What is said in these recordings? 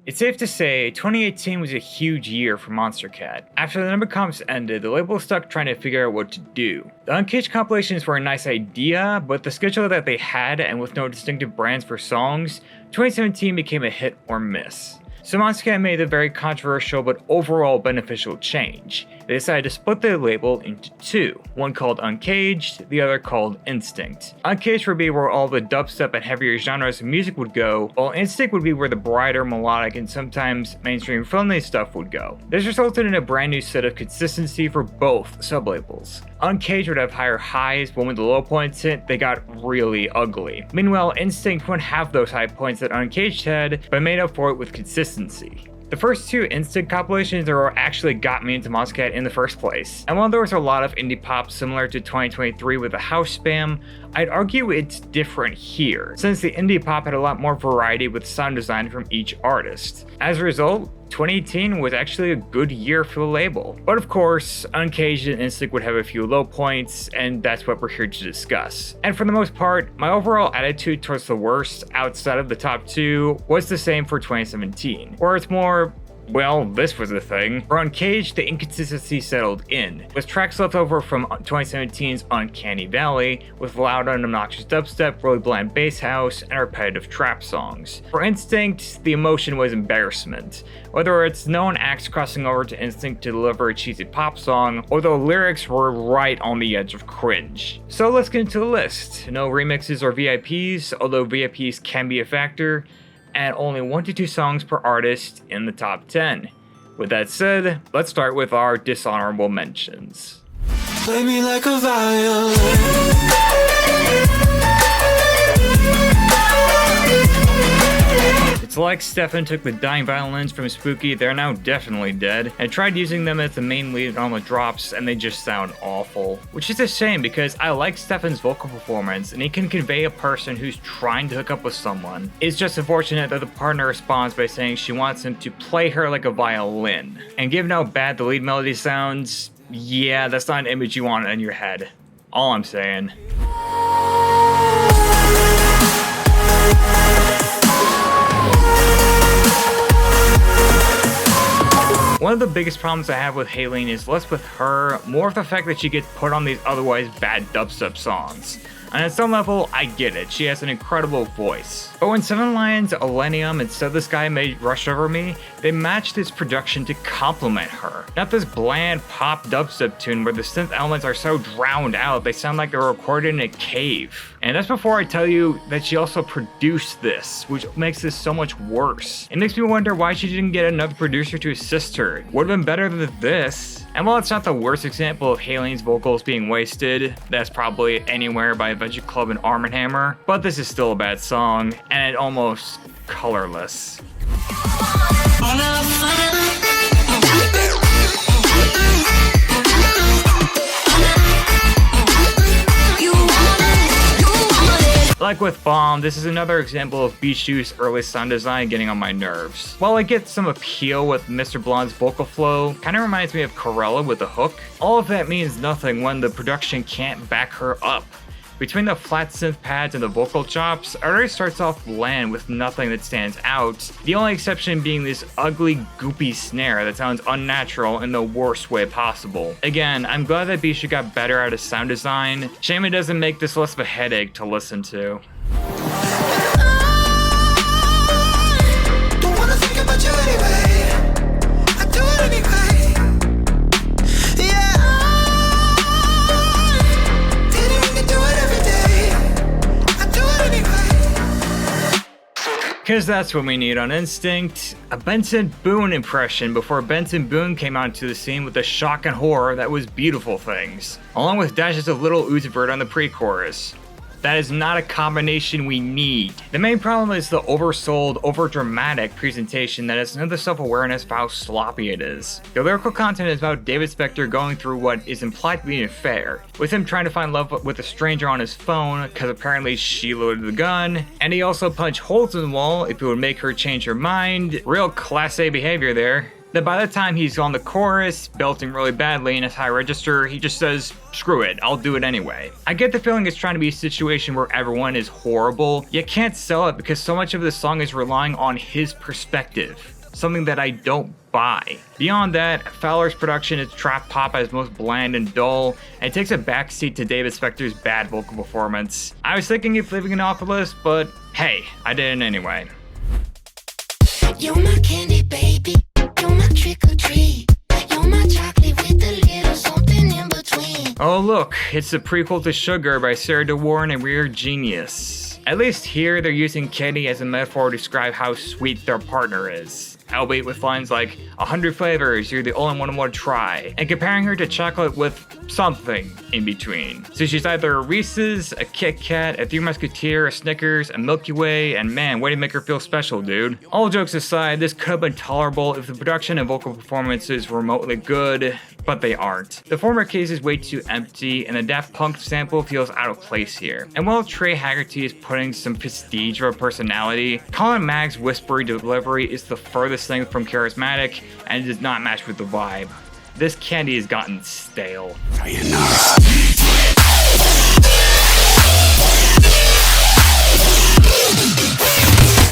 It's safe to say 2018 was a huge year for Monstercat. After the number comps ended, the label was stuck trying to figure out what to do. The Uncaged compilations were a nice idea, but the schedule that they had, and with no distinctive brands for songs, 2017 became a hit or miss. So Monstercat made a very controversial but overall beneficial change. They decided to split the label into two, one called Uncaged, the other called Instinct. Uncaged would be where all the dubstep and heavier genres of music would go, while Instinct would be where the brighter, melodic, and sometimes mainstream friendly stuff would go. This resulted in a brand new set of consistency for both sublabels. Uncaged would have higher highs, but when the low points hit, they got really ugly. Meanwhile, Instinct wouldn't have those high points that Uncaged had, but made up for it with consistency. The first two Instinct compilations are what actually got me into Monstercat in the first place. And while there was a lot of indie pop similar to 2023 with the house spam, I'd argue it's different here, since the indie pop had a lot more variety with sound design from each artist. As a result, 2018 was actually a good year for the label. But of course, Uncaged and Instinct would have a few low points, and that's what we're here to discuss. And for the most part, my overall attitude towards the worst outside of the top two was the same for 2017, where it's more, well, this was the thing. For Uncaged, the inconsistency settled in, with tracks left over from 2017's Uncanny Valley, with loud and obnoxious dubstep, really bland bass house, and repetitive trap songs. For Instinct, the emotion was embarrassment, whether it's known acts crossing over to Instinct to deliver a cheesy pop song, or the lyrics were right on the edge of cringe. So let's get into the list. No remixes or VIPs, although VIPs can be a factor, and only 1 to 2 songs per artist in the top 10. With that said, let's start with our dishonorable mentions. Play me like a violin. It's like Stefan took the dying violins from Spooky, they're now definitely dead, and tried using them as the main lead on the drops, and they just sound awful. Which is a shame because I like Stefan's vocal performance, and he can convey a person who's trying to hook up with someone. It's just unfortunate that the partner responds by saying she wants him to play her like a violin. And given how bad the lead melody sounds, yeah, that's not an image you want in your head. All I'm saying. One of the biggest problems I have with Haylene is less with her, more of the fact that she gets put on these otherwise bad dubstep songs. And at some level, I get it, she has an incredible voice. But when Seven Lions, Millennium, and So This Guy May Rush Over Me, they match this production to complement her. Not this bland pop dubstep tune where the synth elements are so drowned out they sound like they were recorded in a cave. And that's before I tell you that she also produced this, which makes this so much worse. It makes me wonder why she didn't get another producer to assist her. It would have been better than this. And while it's not the worst example of Haylene's vocals being wasted, that's probably Anywhere by Adventure Club and Arm & Hammer, but this is still a bad song, and almost colorless. Like with Bomb, this is another example of Bishu's early sound design getting on my nerves. While I get some appeal with Mr. Blonde's vocal flow, kinda reminds me of Corella with the hook, all of that means nothing when the production can't back her up. Between the flat synth pads and the vocal chops, it already starts off bland with nothing that stands out, the only exception being this ugly, goopy snare that sounds unnatural in the worst way possible. Again, I'm glad that Bishu got better at his sound design. Shame it doesn't make this less of a headache to listen to. Because that's what we need on Instinct, a Benson Boone impression before Benson Boone came onto the scene with the shock and horror that was Beautiful Things, along with dashes of Little Uzi Vert on the pre-chorus. That is not a combination we need. The main problem is the oversold, overdramatic presentation that has none of the self-awareness of how sloppy it is. The lyrical content is about David Spector going through what is implied to be an affair, with him trying to find love with a stranger on his phone, because apparently she loaded the gun, and he also punched holes in the wall if it would make her change her mind. Real class A behavior there. that by the time he's on the chorus, belting really badly in his high register, he just says, screw it, I'll do it anyway. I get the feeling it's trying to be a situation where everyone is horrible, yet can't sell it because so much of the song is relying on his perspective, something that I don't buy. Beyond that, Fowler's production is trap pop at its most bland and dull, and it takes a backseat to David Spector's bad vocal performance. I was thinking of leaving it off the list, but hey, I did it anyway. You're my candy baby, you're my trick or treat, you're my chocolate with a little something in between. Oh look, it's the prequel to Sugar by Sarah DeWarren and Weird Genius. At least here, they're using candy as a metaphor to describe how sweet their partner is, albeit with lines like, 100 flavors, you're the only one I want to try, and comparing her to chocolate with something in between. So she's either a Reese's, a Kit Kat, a Three Musketeer, a Snickers, a Milky Way, and man, way to make her feel special, dude. All jokes aside, this could have been tolerable if the production and vocal performances were remotely good, but they aren't. The former case is way too empty, and the Daft Punk sample feels out of place here. And while Trey Haggerty is putting some prestige of a personality, Colin Magg's whispery delivery is the furthest thing from charismatic, and it does not match with the vibe. This candy has gotten stale.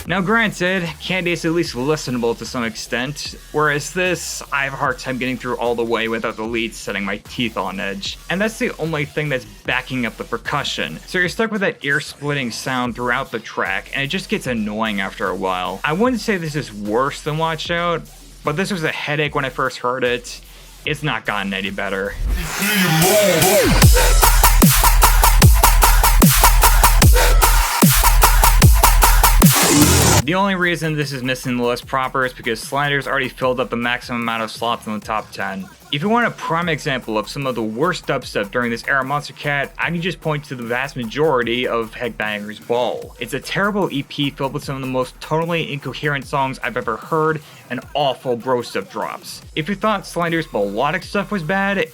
Now granted, candy is at least listenable to some extent, whereas this, I have a hard time getting through all the way without the lead setting my teeth on edge. And that's the only thing that's backing up the percussion, so you're stuck with that ear-splitting sound throughout the track, and it just gets annoying after a while. I wouldn't say this is worse than Watch Out, but this was a headache when I first heard it. It's not gotten any better. The only reason this is missing the list proper is because Slander's already filled up the maximum amount of slots in the top 10. If you want a prime example of some of the worst dubstep during this era of Monstercat, I can just point to the vast majority of Headbangers Ball. It's a terrible EP filled with some of the most tonally incoherent songs I've ever heard and awful bro stuff drops. If you thought Slander's melodic stuff was bad,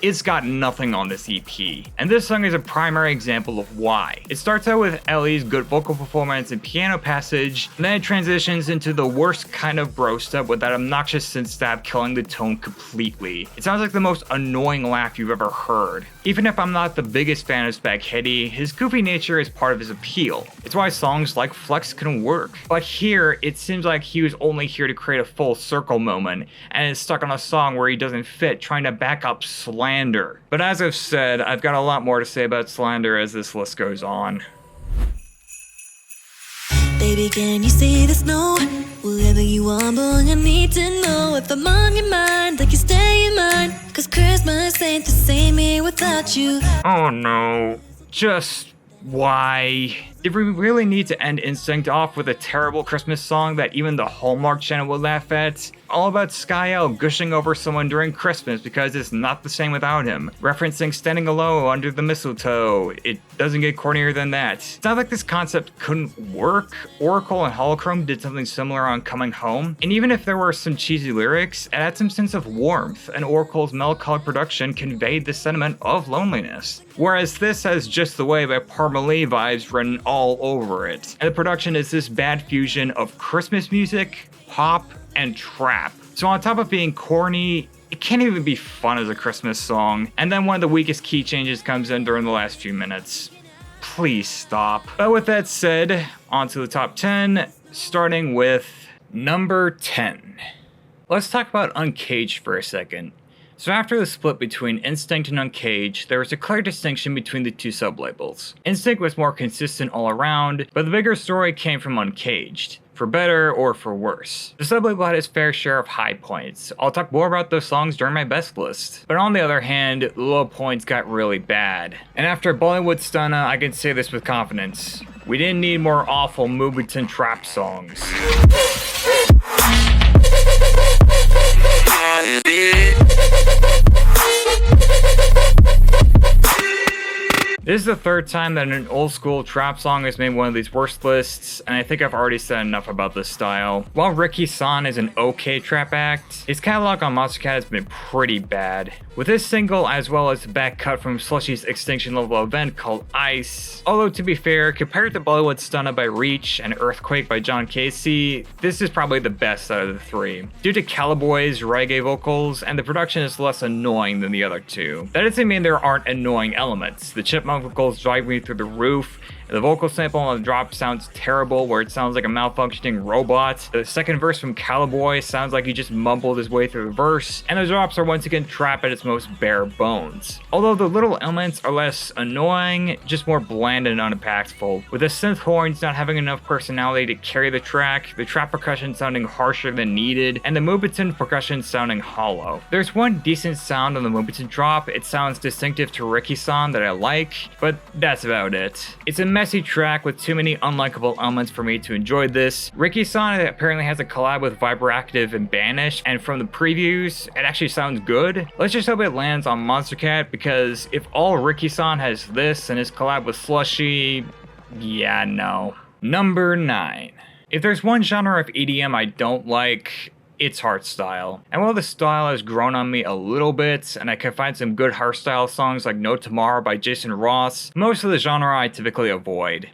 it's got nothing on this EP, and this song is a primary example of why. It starts out with Ellie's good vocal performance and piano passage, and then it transitions into the worst kind of bro stuff with that obnoxious synth stab killing the tone completely. It sounds like the most annoying laugh you've ever heard. Even if I'm not the biggest fan of Spaghetti, his goofy nature is part of his appeal. It's why songs like Flex can work. But here, it seems like he was only here to create a full circle moment, and is stuck on a song where he doesn't fit, trying to back up Slander. But as I've said, I've got a lot more to say about Slander as this list goes on. Baby, can you see the snow? Whatever you want, boy, I need to know if I'm on your mind, like you stay in mine. Cause Christmas ain't the same here without you. Oh no. Just why? Did we really need to end Instinct off with a terrible Christmas song that even the Hallmark Channel would laugh at? All about Sky-L gushing over someone during Christmas because it's not the same without him. Referencing Standing Alone under the mistletoe. It doesn't get cornier than that. It's not like this concept couldn't work. Oracle and Holochrome did something similar on Coming Home. And even if there were some cheesy lyrics, it had some sense of warmth, and Oracle's melancholic production conveyed the sentiment of loneliness. Whereas this has Just the Way by Parmalee vibes written all over it. And the production is this bad fusion of Christmas music, pop, and trap. So on top of being corny, it can't even be fun as a Christmas song. And then one of the weakest key changes comes in during the last few minutes. Please stop. But with that said, on to the top 10, starting with number 10. Let's talk about Uncaged for a second. So after the split between Instinct and Uncaged, there was a clear distinction between the two sublabels. Instinct was more consistent all around, but the bigger story came from Uncaged, for better or for worse. The sublabel had its fair share of high points. I'll talk more about those songs during my best list. But on the other hand, the low points got really bad. And after Bollywood Stunna, I can say this with confidence. We didn't need more awful Moobleton trap songs. This is the third time that an old school trap song has made one of these worst lists, and I think I've already said enough about this style. While Ricky-san is an okay trap act, his catalog on Monstercat has been pretty bad. With this single, as well as the back cut from Slushy's extinction level event called Ice. Although to be fair, compared to Bollywood Stunna by Reach and Earthquake by John Casey, this is probably the best out of the three. Due to Cowboy's reggae vocals, and the production is less annoying than the other two. That doesn't mean there aren't annoying elements. The chipmunk vocals drive me through the roof. The vocal sample on the drop sounds terrible, where it sounds like a malfunctioning robot. The second verse from Cowboy sounds like he just mumbled his way through the verse, and the drops are once again trap at its most bare bones. Although the little elements are less annoying, just more bland and unimpactful. With the synth horns not having enough personality to carry the track, the trap percussion sounding harsher than needed, and the Mubiton percussion sounding hollow. There's one decent sound on the Mubiton drop. It sounds distinctive to Ricky-san that I like, but that's about it. It's a messy track with too many unlikable elements for me to enjoy this. Ricky-san apparently has a collab with Vibractive and Banish, and from the previews, it actually sounds good. Let's just hope it lands on Monstercat, because if all Ricky-san has this and his collab with Slushy, yeah, no. Number 9. If there's one genre of EDM I don't like, it's hardstyle. And while the style has grown on me a little bit, and I can find some good hardstyle songs like No Tomorrow by Jason Ross, most of the genre I typically avoid.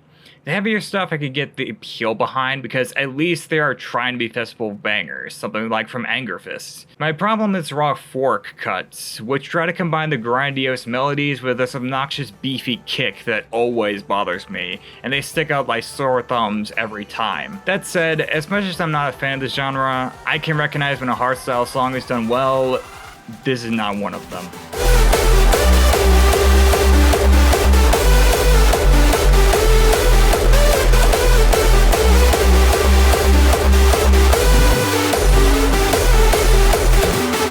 The heavier stuff I could get the appeal behind, because at least they are trying to be festival bangers, something like from Anger Fists. My problem is raw fork cuts, which try to combine the grandiose melodies with this obnoxious beefy kick that always bothers me, and they stick out like sore thumbs every time. That said, as much as I'm not a fan of this genre, I can recognize when a hardstyle song is done well. This is not one of them.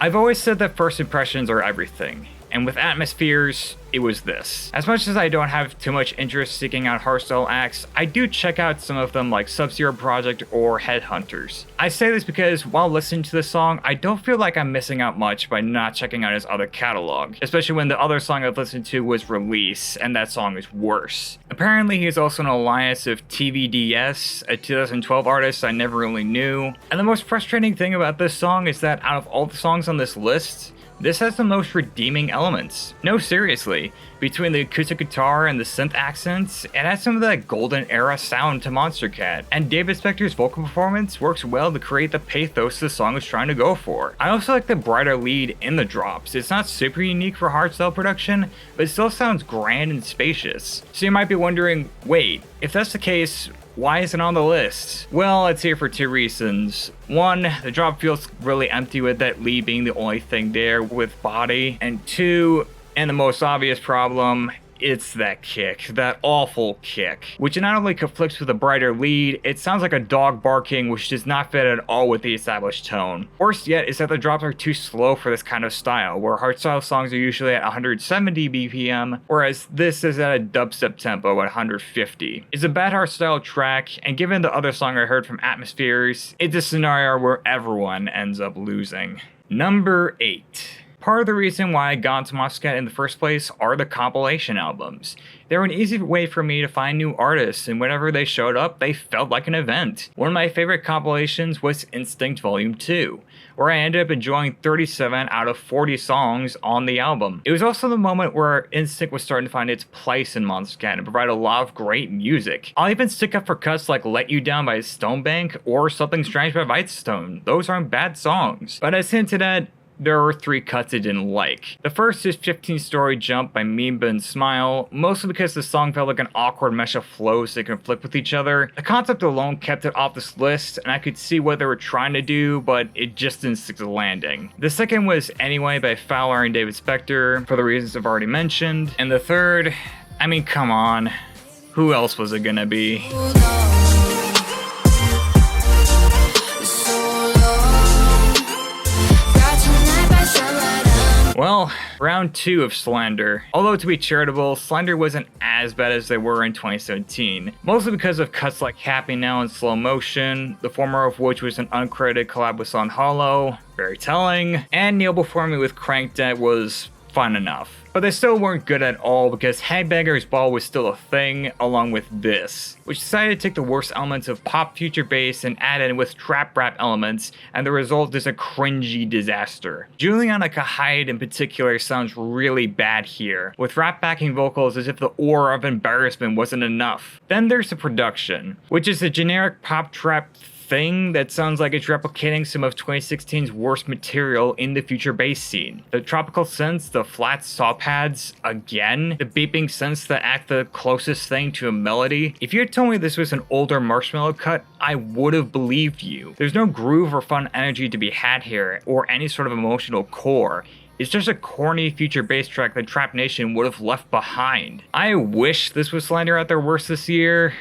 I've always said that first impressions are everything, and with Atmospheres, it was this. As much as I don't have too much interest seeking out hardstyle acts, I do check out some of them like Sub-Zero Project or Headhunters. I say this because while listening to this song, I don't feel like I'm missing out much by not checking out his other catalog, especially when the other song I've listened to was Release, and that song is worse. Apparently he is also an alliance of TVDS, a 2012 artist I never really knew, and the most frustrating thing about this song is that out of all the songs on this list, this has the most redeeming elements. No, seriously. Between the acoustic guitar and the synth accents, it has some of that golden era sound to Monstercat, and David Spector's vocal performance works well to create the pathos the song is trying to go for. I also like the brighter lead in the drops. It's not super unique for hardstyle production, but it still sounds grand and spacious. So you might be wondering, wait, if that's the case, why is it on the list? Well, it's here for two reasons. One, the drop feels really empty with that lead being the only thing there with body. And two, and the most obvious problem, it's that kick, that awful kick, which not only conflicts with a brighter lead, it sounds like a dog barking, which does not fit at all with the established tone. Worse yet is that the drops are too slow for this kind of style, where hardstyle songs are usually at 170 BPM, whereas this is at a dubstep tempo at 150. It's a bad hardstyle track, and given the other song I heard from Atmospheres, it's a scenario where everyone ends up losing. Number 8. Part of the reason why I got into Monstercat in the first place are the compilation albums. They were an easy way for me to find new artists, and whenever they showed up, they felt like an event. One of my favorite compilations was Instinct Volume 2, where I ended up enjoying 37 out of 40 songs on the album. It was also the moment where Instinct was starting to find its place in Monstercat and provide a lot of great music. I'll even stick up for cuts like Let You Down by Stonebank or Something Strange by Whitestone. Those aren't bad songs. But as hinted at, there are 3 cuts I didn't like. The first is 15 Story Jump by Meemba and Smile, mostly because the song felt like an awkward mesh of flows that conflict with each other. The concept alone kept it off this list, and I could see what they were trying to do, but it just didn't stick to the landing. The second was Anyway by Fowler and David Spector, for the reasons I've already mentioned. And the third, I mean, come on, who else was it gonna be? Well, round 2 of Slander. Although to be charitable, Slander wasn't as bad as they were in 2017, mostly because of cuts like Happy Now and Slow Motion, the former of which was an uncredited collab with Sun Hollow, very telling, and Kneel Before Me with Crank that was fun enough. But they still weren't good at all because Headbanger's Ball was still a thing along with this, which decided to take the worst elements of pop future bass and add in with trap rap elements, and the result is a cringy disaster. Juliana Kahide in particular sounds really bad here, with rap backing vocals as if the aura of embarrassment wasn't enough. Then there's the production, which is a generic pop trap thing that sounds like it's replicating some of 2016's worst material in the future bass scene. The tropical synths, the flat saw pads, again, the beeping synths that act the closest thing to a melody. If you had told me this was an older Marshmallow cut, I would have believed you. There's no groove or fun energy to be had here, or any sort of emotional core. It's just a corny future bass track that Trap Nation would have left behind. I wish this was Slander at their worst this year,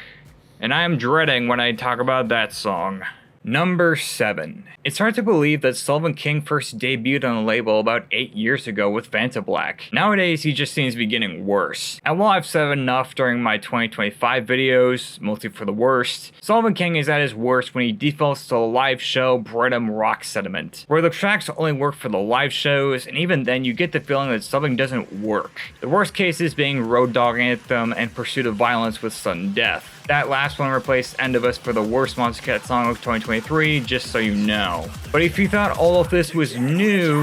and I am dreading when I talk about that song. Number 7. It's hard to believe that Sullivan King first debuted on the label about 8 years ago with Vanta Black. Nowadays, he just seems to be getting worse. And while I've said enough during my 2025 videos, mostly for the worst, Sullivan King is at his worst when he defaults to the live show Bredum Rock Sediment, where the tracks only work for the live shows, and even then you get the feeling that something doesn't work. The worst cases being Road Dogg Anthem and Pursuit of Violence with Sudden Death. That last one replaced End of Us for the worst Monstercat song of 2023, just so you know. But if you thought all of this was new...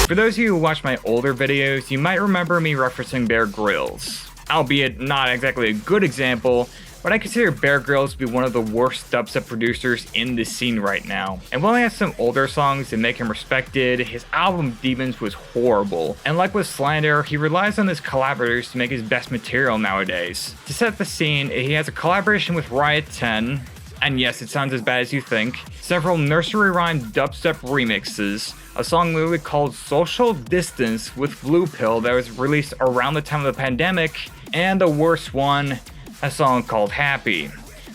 For those of you who watch my older videos, you might remember me referencing Bear Grylls. Albeit not exactly a good example, but I consider Bear Grylls to be one of the worst dubstep producers in the scene right now. And while he has some older songs that make him respected, his album Demons was horrible. And like with Slander, he relies on his collaborators to make his best material nowadays. To set the scene, he has a collaboration with Riot 10, and yes, it sounds as bad as you think, several nursery rhyme dubstep remixes, a song literally called Social Distance with Blue Pill that was released around the time of the pandemic, and the worst one, a song called Happy,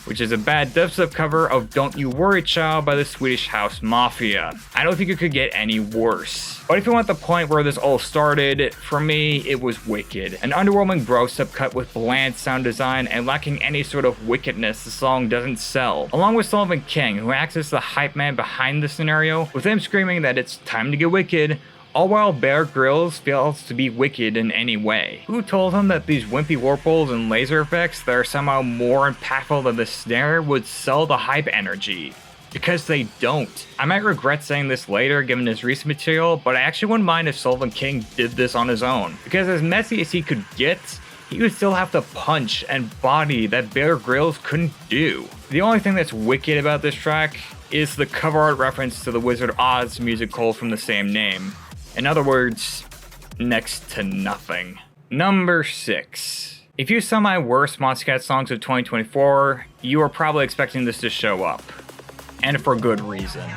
which is a bad dubstep cover of Don't You Worry Child by the Swedish House Mafia. I don't think it could get any worse. But if you want the point where this all started, for me, it was Wicked. An underwhelming bro step cut with bland sound design and lacking any sort of wickedness the song doesn't sell. Along with Sullivan King, who acts as the hype man behind the scenario, with him screaming that it's time to get wicked, all while Bear Grylls fails to be wicked in any way. Who told him that these wimpy warples and laser effects that are somehow more impactful than the snare would sell the hype energy? Because they don't. I might regret saying this later given his recent material, but I actually wouldn't mind if Sullivan King did this on his own. Because as messy as he could get, he would still have the punch and body that Bear Grylls couldn't do. The only thing that's wicked about this track is the cover art reference to the Wizard of Oz musical from the same name. In other words, next to nothing. Number 6. If you saw my worst Monstercat songs of 2024, you are probably expecting this to show up. And for good reason.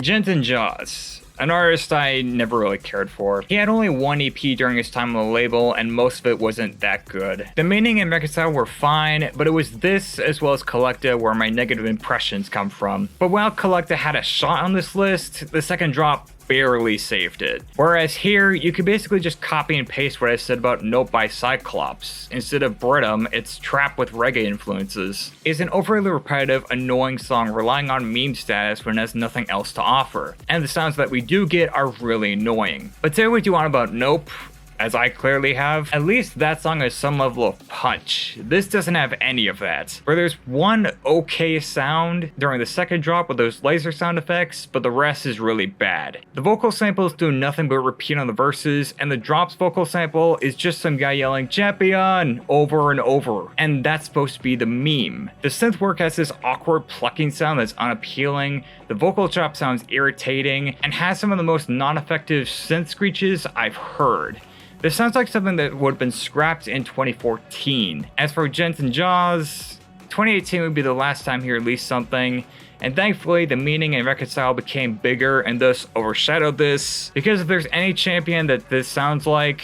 Jensen Jaws. An artist I never really cared for. He had only one EP during his time on the label, and most of it wasn't that good. The Meaning and Reconcile were fine, but it was this, as well as Collecta, where my negative impressions come from. But while Collecta had a shot on this list, the second drop barely saved it. Whereas here, you could basically just copy and paste what I said about Nope by Cyclops. Instead of Bredum, it's trap with reggae influences. It's an overly repetitive, annoying song relying on meme status when it has nothing else to offer. And the sounds that we do get are really annoying. But say what you want about Nope, as I clearly have, at least that song has some level of punch. This doesn't have any of that. Where there's one okay sound during the second drop with those laser sound effects, but the rest is really bad. The vocal samples do nothing but repeat on the verses, and the drops vocal sample is just some guy yelling "Champion" over and over, and that's supposed to be the meme. The synth work has this awkward plucking sound that's unappealing, the vocal drop sounds irritating, and has some of the most non-effective synth screeches I've heard. This sounds like something that would have been scrapped in 2014. As for Jensen Jaws, 2018 would be the last time he released something, and thankfully the Meaning and Reconcile became bigger and thus overshadowed this, because if there's any champion that this sounds like,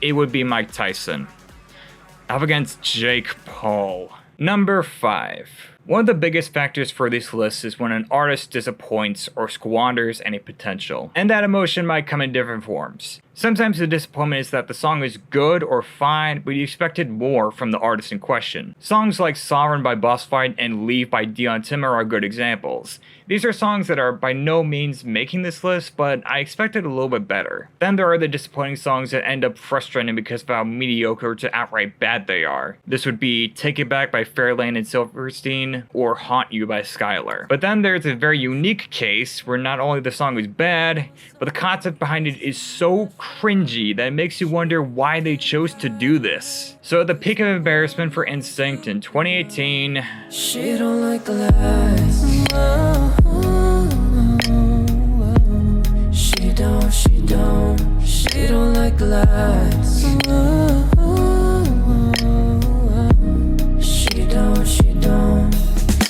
it would be Mike Tyson. Up against Jake Paul. Number 5. One of the biggest factors for these lists is when an artist disappoints or squanders any potential, and that emotion might come in different forms. Sometimes the disappointment is that the song is good or fine, but you expected more from the artist in question. Songs like Sovereign by Bossfight and Leave by Dion Timmer are good examples. These are songs that are by no means making this list, but I expected a little bit better. Then there are the disappointing songs that end up frustrating because of how mediocre to outright bad they are. This would be Take It Back by Fairlane and Silverstein, or Haunt You by Skylar. But then there's a very unique case where not only the song is bad, but the concept behind it is so cringy that it makes you wonder why they chose to do this. So at the peak of embarrassment for Instinct in 2018, she don't like the lies. She don't like the lies. She don't.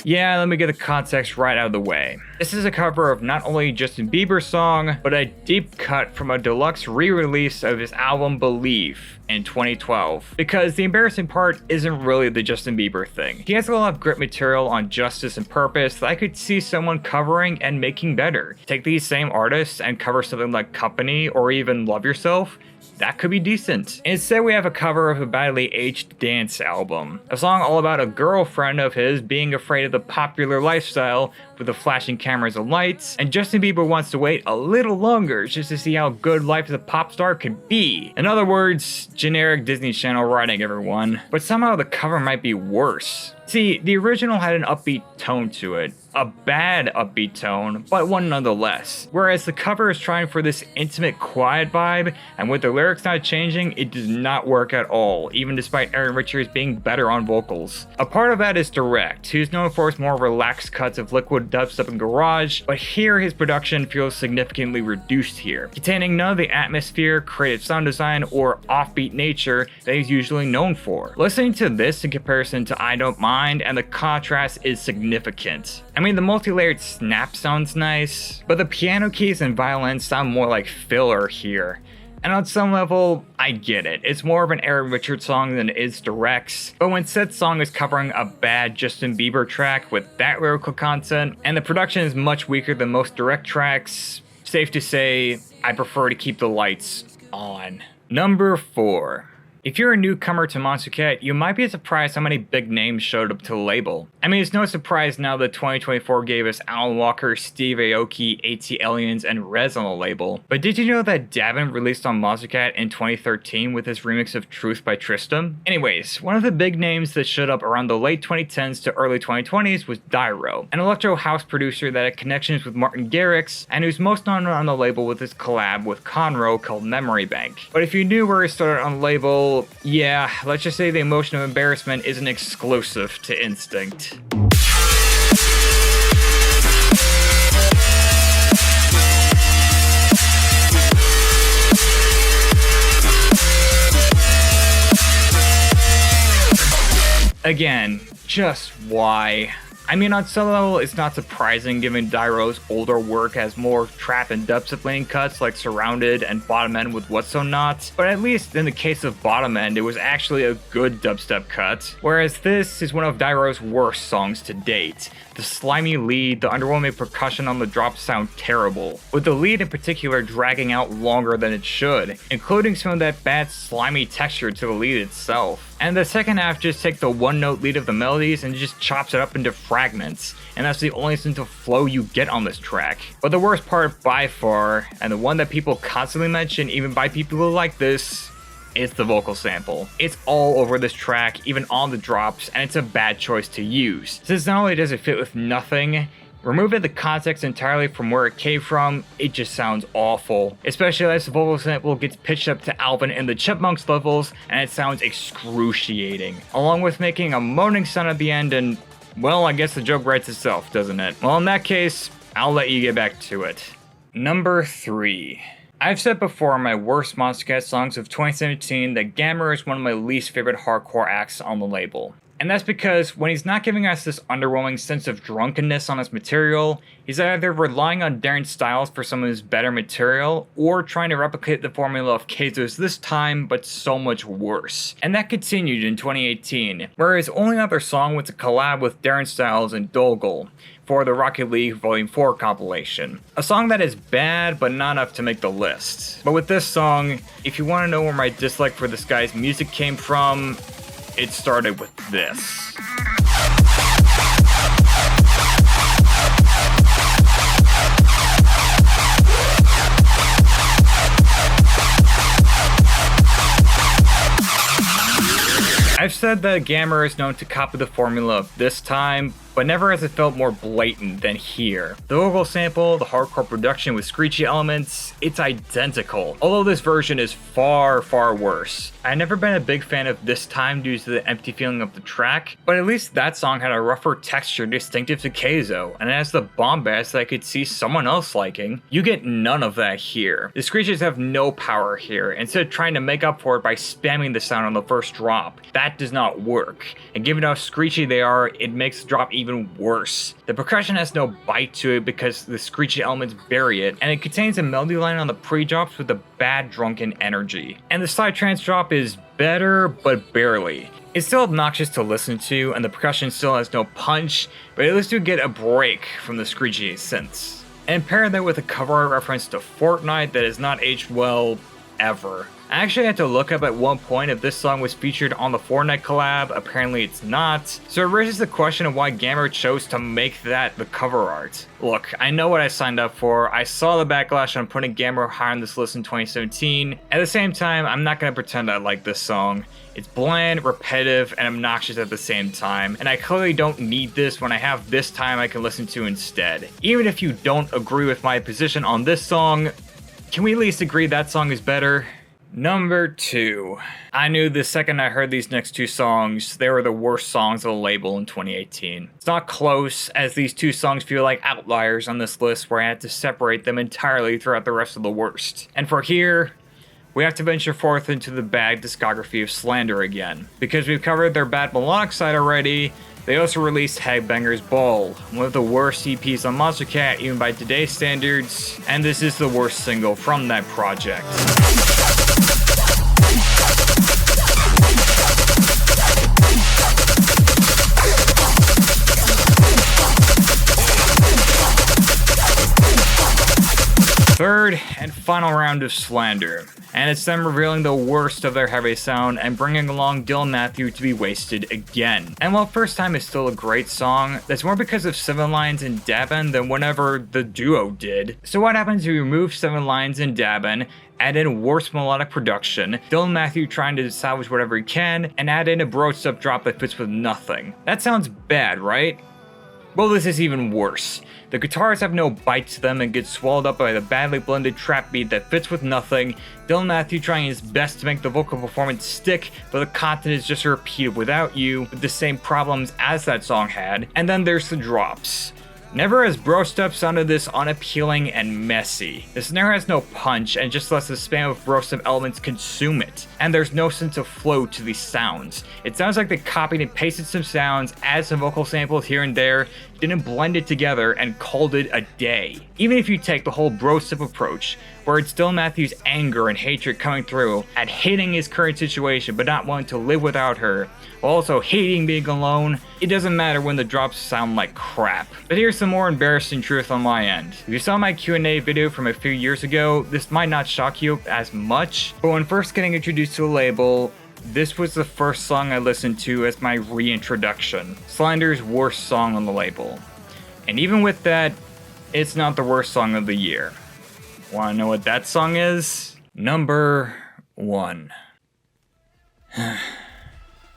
Yeah, let me get the context right out of the way. This is a cover of not only Justin Bieber's song, but a deep cut from a deluxe re-release of his album Believe in 2012. Because the embarrassing part isn't really the Justin Bieber thing. He has a lot of great material on justice and purpose that I could see someone covering and making better. Take these same artists and cover something like Company or even Love Yourself. That could be decent. Instead, we have a cover of a badly aged dance album. A song all about a girlfriend of his being afraid of the popular lifestyle with the flashing cameras and lights, and Justin Bieber wants to wait a little longer just to see how good life as a pop star could be. In other words, generic Disney Channel writing, everyone. But somehow the cover might be worse. See, the original had an upbeat tone to it. A bad upbeat tone, but one nonetheless. Whereas the cover is trying for this intimate, quiet vibe, and with the lyrics not changing, it does not work at all, even despite Aaron Richards being better on vocals. A part of that is Direct, who's known for his more relaxed cuts of liquid dubstep and garage, but here his production feels significantly reduced here, containing none of the atmosphere, creative sound design, or offbeat nature that he's usually known for. Listening to this in comparison to I Don't Mind, and the contrast is significant. I mean, the multi-layered snap sounds nice, but the piano keys and violins sound more like filler here. And on some level, I get it. It's more of an Aaron Richards song than it is Direct's, but when said song is covering a bad Justin Bieber track with that lyrical content, and the production is much weaker than most Direct tracks, safe to say, I prefer to keep the lights on. Number 4. If you're a newcomer to Monstercat, you might be surprised how many big names showed up to the label. I mean, it's no surprise now that 2024 gave us Alan Walker, Steve Aoki, AT Aliens, and Rez on the label. But did you know that Davin released on Monstercat in 2013 with his remix of Truth by Tristam? Anyways, one of the big names that showed up around the late 2010s to early 2020s was Dyro, an electro house producer that had connections with Martin Garrix, and who's most known on the label with his collab with Conro called Memory Bank. But if you knew where he started on the label, yeah, let's just say the emotion of embarrassment isn't exclusive to Instinct. Again, just why? I mean, on some level, it's not surprising given Dyro's older work has more trap and dubstep leaning cuts like Surrounded and Bottom End with What's So Not, but at least in the case of Bottom End, it was actually a good dubstep cut, whereas this is one of Dyro's worst songs to date. The slimy lead, the underwhelming percussion on the drop sound terrible, with the lead in particular dragging out longer than it should, including some of that bad slimy texture to the lead itself. And the second half just takes the one-note lead of the melodies and just chops it up into fragments, and that's the only sense of flow you get on this track. But the worst part by far, and the one that people constantly mention even by people who like this, is the vocal sample. It's all over this track, even on the drops, and it's a bad choice to use. Since not only does it fit with nothing, removing the context entirely from where it came from, it just sounds awful. Especially as the vocal sample gets pitched up to Alvin and the Chipmunks levels, and it sounds excruciating. Along with making a moaning sound at the end, and, well, I guess the joke writes itself, doesn't it? Well, in that case, I'll let you get back to it. Number 3. I've said before in my worst Monstercat songs of 2017 that Gammer is one of my least favorite hardcore acts on the label. And that's because when he's not giving us this underwhelming sense of drunkenness on his material, he's either relying on Darren Styles for some of his better material, or trying to replicate the formula of Keizo's this time, but so much worse. And that continued in 2018, where his only other song was a collab with Darren Styles and Dolgul for the Rocket League Volume 4 compilation. A song that is bad, but not enough to make the list. But with this song, if you want to know where my dislike for this guy's music came from, it started with this. I've said that Gamera is known to copy the formula of this time, but never has it felt more blatant than here. The vocal sample, the hardcore production with screechy elements, it's identical, although this version is far, far worse. I've never been a big fan of This Time due to the empty feeling of the track, but at least that song had a rougher texture distinctive to Keizo, and it has the bombast that I could see someone else liking. You get none of that here. The screeches have no power here, instead of trying to make up for it by spamming the sound on the first drop. That does not work, and given how screechy they are, it makes the drop even worse. The percussion has no bite to it because the screechy elements bury it, and it contains a melody line on the pre-drops with a bad drunken energy. And the side trance drop is better, but barely. It's still obnoxious to listen to, and the percussion still has no punch, but at least you get a break from the screechy synths. And pair that with a cover art reference to Fortnite that has not aged well, ever. I actually had to look up at one point if this song was featured on the Fortnite collab. Apparently it's not, so it raises the question of why Gamera chose to make that the cover art. Look, I know what I signed up for. I saw the backlash on putting Gamera high on this list in 2017. At the same time, I'm not going to pretend I like this song. It's bland, repetitive, and obnoxious at the same time, and I clearly don't need this when I have This Time I can listen to instead. Even if you don't agree with my position on this song, can we at least agree that song is better? Number 2. I knew the second I heard these next two songs, they were the worst songs of the label in 2018. It's not close, as these two songs feel like outliers on this list where I had to separate them entirely throughout the rest of the worst. And for here, we have to venture forth into the bad discography of Slander again. Because we've covered their bad melodic side already, they also released Headbanger's Ball, one of the worst EPs on Monstercat even by today's standards, and this is the worst single from that project. Third and final round of Slander, and it's them revealing the worst of their heavy sound and bringing along Dylan Matthew to be wasted again. And while First Time is still a great song, that's more because of 7 Lines and Dabin than whenever the duo did. So what happens if you remove 7 Lines and Dabin, add in worse melodic production, Dylan Matthew trying to salvage whatever he can, and add in a broad stuff drop that fits with nothing? That sounds bad, right? Well, this is even worse. The guitars have no bite to them and get swallowed up by the badly blended trap beat that fits with nothing, Dylan Matthew trying his best to make the vocal performance stick, but the content is just a repeat of Without You, with the same problems as that song had, and then there's the drops. Never has Bro Stuff sounded this unappealing and messy. The snare has no punch and just lets the spam of Bro Stuff elements consume it, and there's no sense of flow to these sounds. It sounds like they copied and pasted some sounds, added some vocal samples here and there, didn't blend it together, and called it a day. Even if you take the whole Bro Stuff approach, where it's still Matthew's anger and hatred coming through at hating his current situation but not wanting to live without her, while also hating being alone, it doesn't matter when the drops sound like crap. But here's some more embarrassing truth on my end. If you saw my Q&A video from a few years ago, this might not shock you as much, but when first getting introduced to the label, this was the first song I listened to as my reintroduction. Slander's worst song on the label. And even with that, it's not the worst song of the year. Wanna know what that song is? Number 1.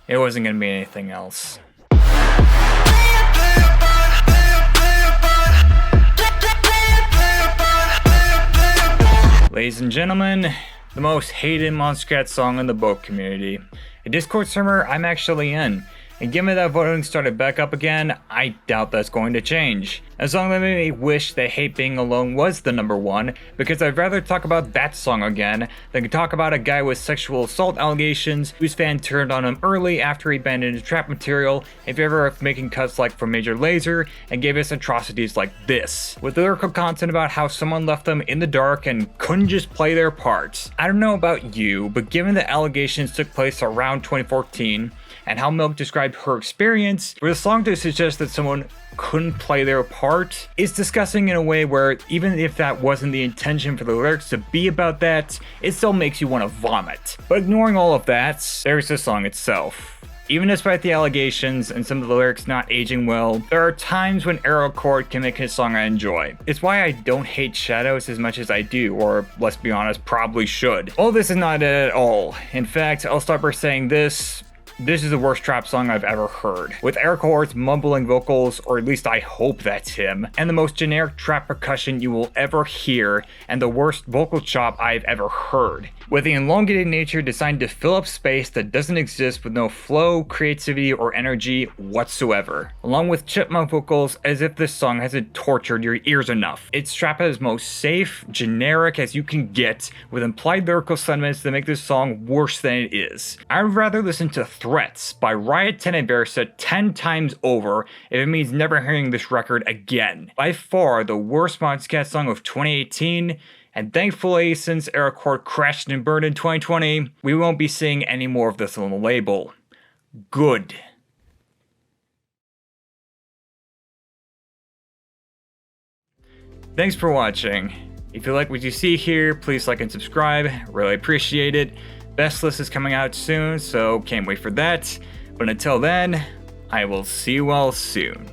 It wasn't gonna be anything else. Ladies and gentlemen, the most hated Monstercat song in the boat community. A Discord server I'm actually in. And given that voting started back up again, I doubt that's going to change. A song that made me wish that Hate Being Alone was the number one, because I'd rather talk about that song again than talk about a guy with sexual assault allegations whose fan turned on him early after he abandoned his trap material in favor of making cuts like from Major Lazer and gave us atrocities like this, with lyrical content about how someone left them in the dark and couldn't just play their parts. I don't know about you, but given the allegations took place around 2014, and how Milk described her experience, for the song to suggest that someone couldn't play their part is disgusting in a way where even if that wasn't the intention for the lyrics to be about that, it still makes you want to vomit. But ignoring all of that, there's the song itself. Even despite the allegations and some of the lyrics not aging well, there are times when Errol Court can make a song I enjoy. It's why I don't hate Shadows as much as I do, or let's be honest, probably should. All this is not it at all. In fact, I'll start by saying this is the worst trap song I've ever heard. With Errol Court's mumbling vocals, or at least I hope that's him, and the most generic trap percussion you will ever hear, and the worst vocal chop I've ever heard. With the elongated nature designed to fill up space that doesn't exist with no flow, creativity, or energy whatsoever. Along with chipmunk vocals as if this song hasn't tortured your ears enough. It's trap as most safe, generic as you can get, with implied lyrical sentiments that make this song worse than it is. I'd rather listen to Threats by Riot Tenebrisset 10 times over if it means never hearing this record again. By far the worst Monstercat song of 2018, and thankfully, since Errol Court crashed and burned in 2020, we won't be seeing any more of this on the label. Good. Thanks for watching. If you like what you see here, please like and subscribe, really appreciate it. Best list is coming out soon, so can't wait for that. But until then, I will see you all soon.